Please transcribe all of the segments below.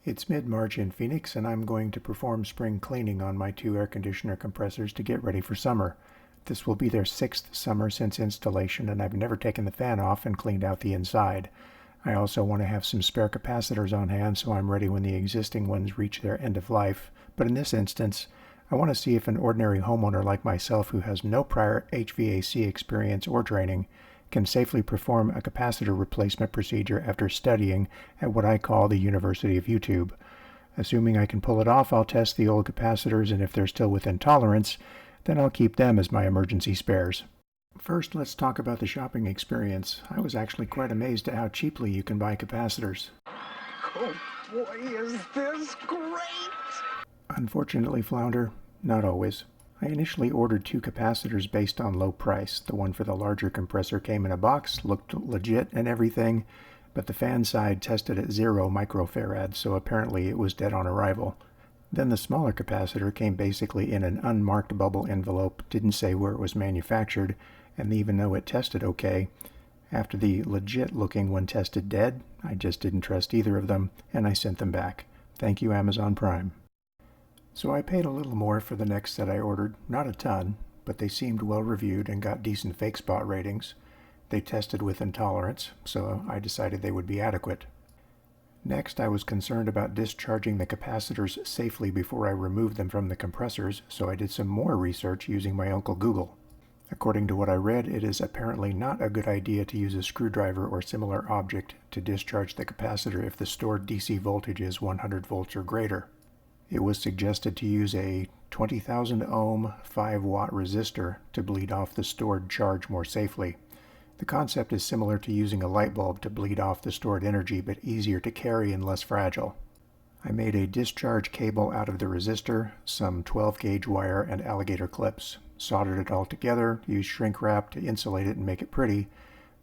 It's mid-March in Phoenix, and I'm going to perform spring cleaning on my two air conditioner compressors to get ready for summer. This will be their 6th summer since installation, and I've never taken the fan off and cleaned out the inside. I also want to have some spare capacitors on hand so I'm ready when the existing ones reach their end of life. But in this instance, I want to see if an ordinary homeowner like myself who has no prior HVAC experience or training can safely perform a capacitor replacement procedure after studying at what I call the University of YouTube. Assuming I can pull it off, I'll test the old capacitors, and if they're still within tolerance, then I'll keep them as my emergency spares. First, let's talk about the shopping experience. I was actually quite amazed at how cheaply you can buy capacitors. Oh boy, is this great! Unfortunately, Flounder, not always. I initially ordered 2 capacitors based on low price. The one for the larger compressor came in a box, looked legit and everything, but the fan side tested at 0 microfarads, so apparently it was dead on arrival. Then the smaller capacitor came basically in an unmarked bubble envelope, didn't say where it was manufactured, and even though it tested okay, after the legit looking one tested dead, I just didn't trust either of them, and I sent them back. Thank you, Amazon Prime. So I paid a little more for the next set I ordered, not a ton, but they seemed well reviewed and got decent fake spot ratings. They tested with intolerance, so I decided they would be adequate. Next, I was concerned about discharging the capacitors safely before I removed them from the compressors, so I did some more research using my Uncle Google. According to what I read, it is apparently not a good idea to use a screwdriver or similar object to discharge the capacitor if the stored DC voltage is 100 volts or greater. It was suggested to use a 20,000 ohm 5 watt resistor to bleed off the stored charge more safely. The concept is similar to using a light bulb to bleed off the stored energy, but easier to carry and less fragile. I made a discharge cable out of the resistor, some 12 gauge wire, and alligator clips. Soldered it all together, used shrink wrap to insulate it and make it pretty,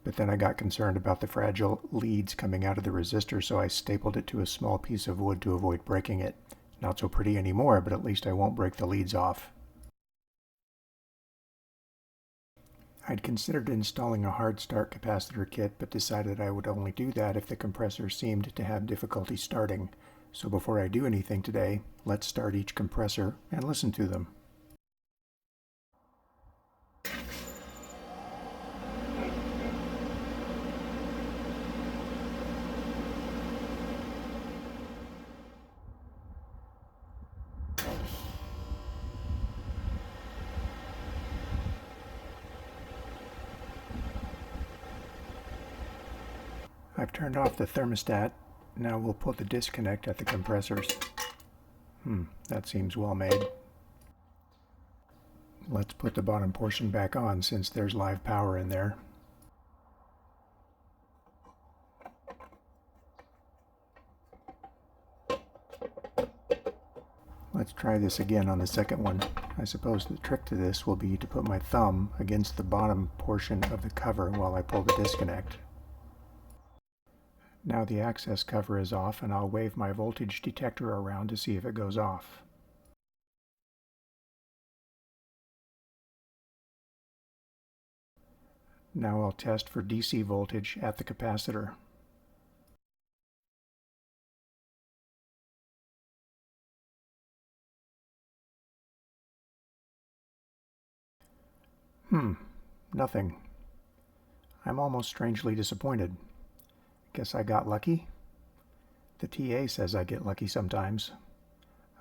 but then I got concerned about the fragile leads coming out of the resistor, so I stapled it to a small piece of wood to avoid breaking it. Not so pretty anymore, but at least I won't break the leads off. I'd considered installing a hard start capacitor kit, but decided I would only do that if the compressor seemed to have difficulty starting. So before I do anything today, let's start each compressor and listen to them. I've turned off the thermostat. Now we'll put the disconnect at the compressors. That seems well made. Let's put the bottom portion back on since there's live power in there. Let's try this again on the second one. I suppose the trick to this will be to put my thumb against the bottom portion of the cover while I pull the disconnect. Now the access cover is off, and I'll wave my voltage detector around to see if it goes off. Now I'll test for DC voltage at the capacitor. Nothing. I'm almost strangely disappointed. Guess I got lucky? The TA says I get lucky sometimes.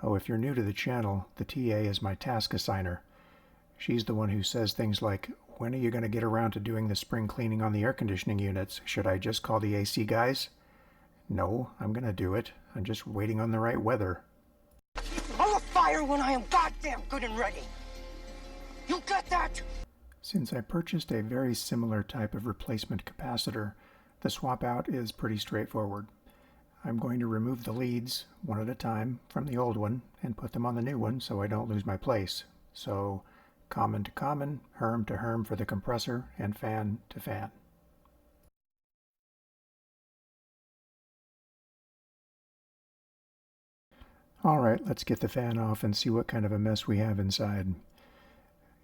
Oh, if you're new to the channel, the TA is my task assigner. She's the one who says things like, when are you going to get around to doing the spring cleaning on the air conditioning units? Should I just call the AC guys? No, I'm going to do it. I'm just waiting on the right weather. I'll fire when I am goddamn good and ready. You got that? Since I purchased a very similar type of replacement capacitor, the swap out is pretty straightforward. I'm going to remove the leads, one at a time, from the old one and put them on the new one so I don't lose my place. So, common to common, Herm to Herm for the compressor, and fan to fan. Alright, let's get the fan off and see what kind of a mess we have inside.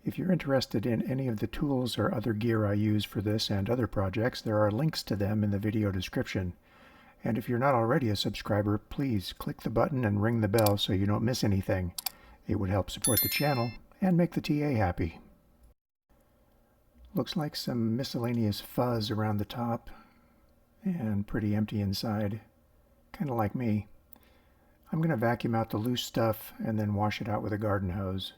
If you're interested in any of the tools or other gear I use for this and other projects, there are links to them in the video description. And if you're not already a subscriber, please click the button and ring the bell so you don't miss anything. It would help support the channel and make the TA happy. Looks like some miscellaneous fuzz around the top and pretty empty inside, kind of like me. I'm going to vacuum out the loose stuff and then wash it out with a garden hose.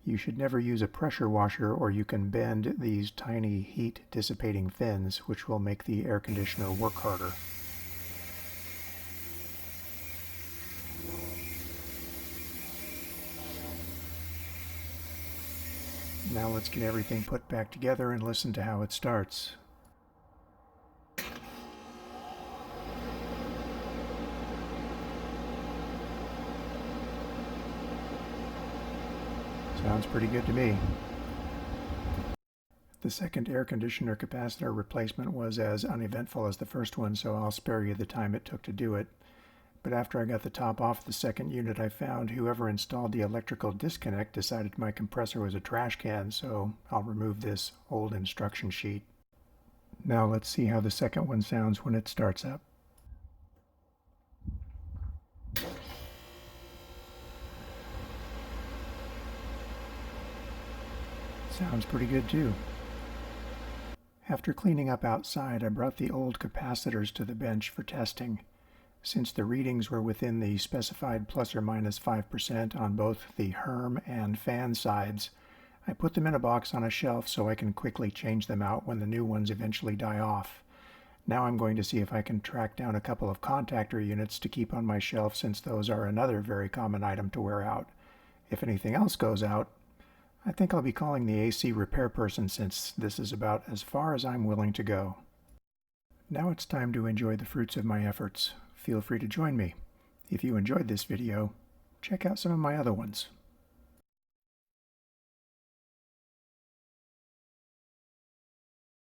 You should never use a pressure washer, or you can bend these tiny heat dissipating fins, which will make the air conditioner work harder. Now let's get everything put back together and listen to how it starts. Sounds pretty good to me. The second air conditioner capacitor replacement was as uneventful as the first one, so I'll spare you the time it took to do it. But after I got the top off the second unit, I found whoever installed the electrical disconnect decided my compressor was a trash can, so I'll remove this old instruction sheet. Now let's see how the second one sounds when it starts up. Sounds pretty good too. After cleaning up outside, I brought the old capacitors to the bench for testing. Since the readings were within the specified plus or minus 5% on both the Herm and fan sides, I put them in a box on a shelf so I can quickly change them out when the new ones eventually die off. Now I'm going to see if I can track down a couple of contactor units to keep on my shelf, since those are another very common item to wear out. If anything else goes out, I think I'll be calling the AC repair person, since this is about as far as I'm willing to go. Now it's time to enjoy the fruits of my efforts. Feel free to join me. If you enjoyed this video, check out some of my other ones.